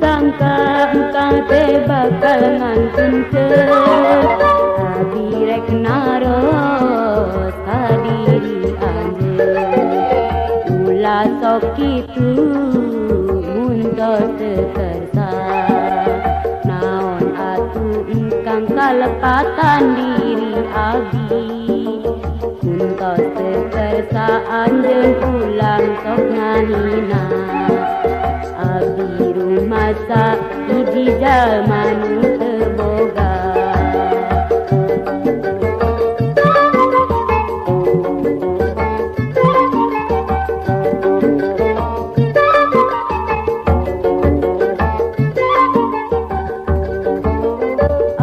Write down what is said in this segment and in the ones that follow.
sangka engkang teh bakal ngantunkeun abi rek naros ka diri anjeun ulah sok kitu mun tos teu kersa naon atuh engkang kalepatan diri abi mun tos teu kersa anjeun pulang sok ngahina abi rumasa hiji jalma nu teu boga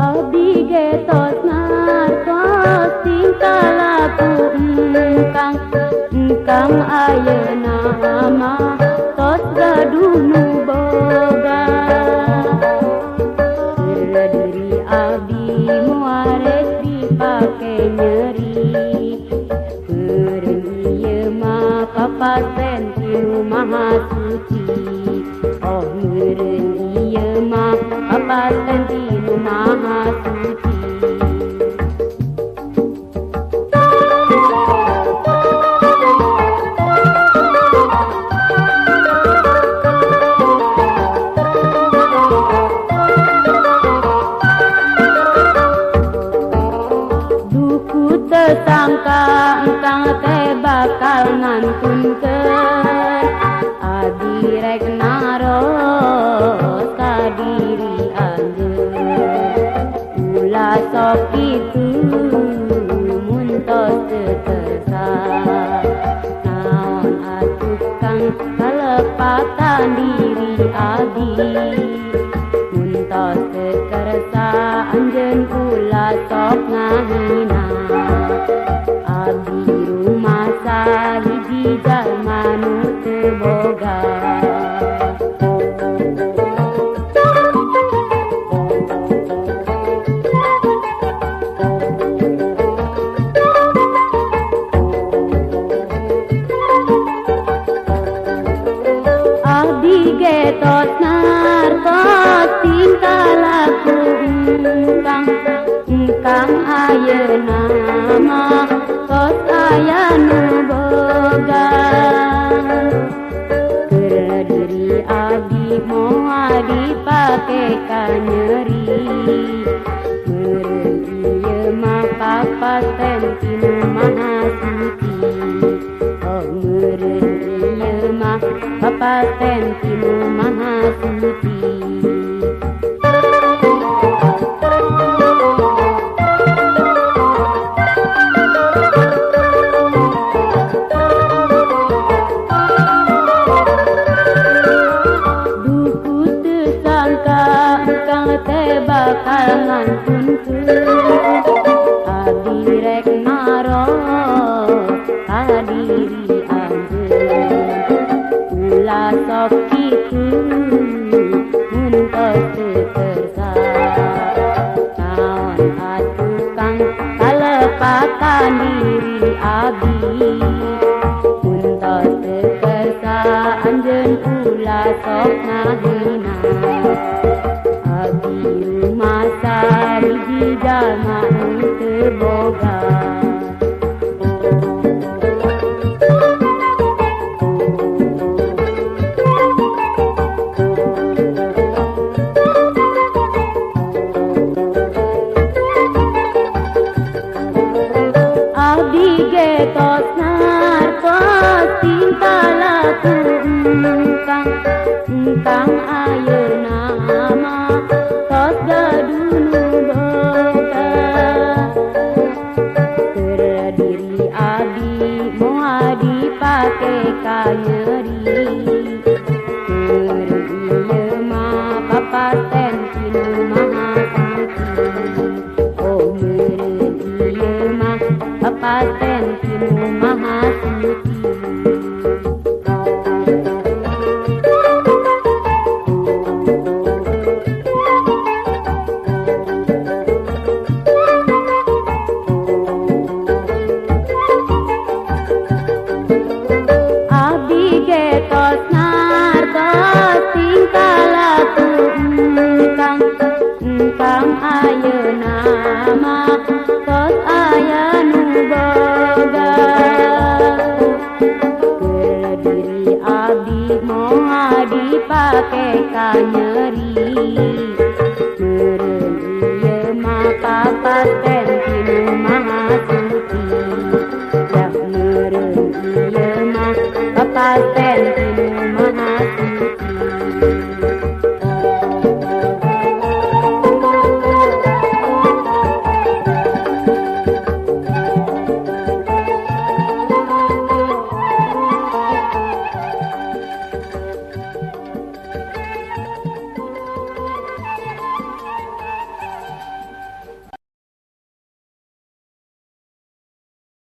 abi ge tos ngartos tingkah laku engkang ayeuna mah tos gaduh nu boga diri abi muares dipake nyeri meureun ieu mah papasen tinu maha suci oh meureun ieu mah papasen tinu maha suci sangka engkang teh bakal ngantunkeun abi rek naros ka diri anjeun ulah sok kitu mun tos teu kersa naon atuh kang kalepatan diri abi mun tos teu kersa anjeun ulah sok ngahina abi rumasa hiji jalma nu teu boga abi ge tos nartos tingkah laku engkang ayeuna mah tos aya nu boga keur diri abi moal dipake ka nyeri meureun ieu mah papasen tinu maha suci oh meureun ieu mah papasen tinu maha suci bakal ngantunkeun abi rek naros ka diri anjeun ulah sok kitu mun tos teu kersa naon atuh kang kalepatan diri abi mun tos teu kersa anjeun ulah sok ngahina abi rumasa hiji jalma nu teu boga abi ge tos nartos tingkah laku engkang ayeuna mah tos gaduh nu boga keur diri abi moal dipake ka nyeri meureun ieu mah papasen tinu maha suci oh meureun ieu mah papasen tinu maha suci tos nartos tingkah laku keka nyeri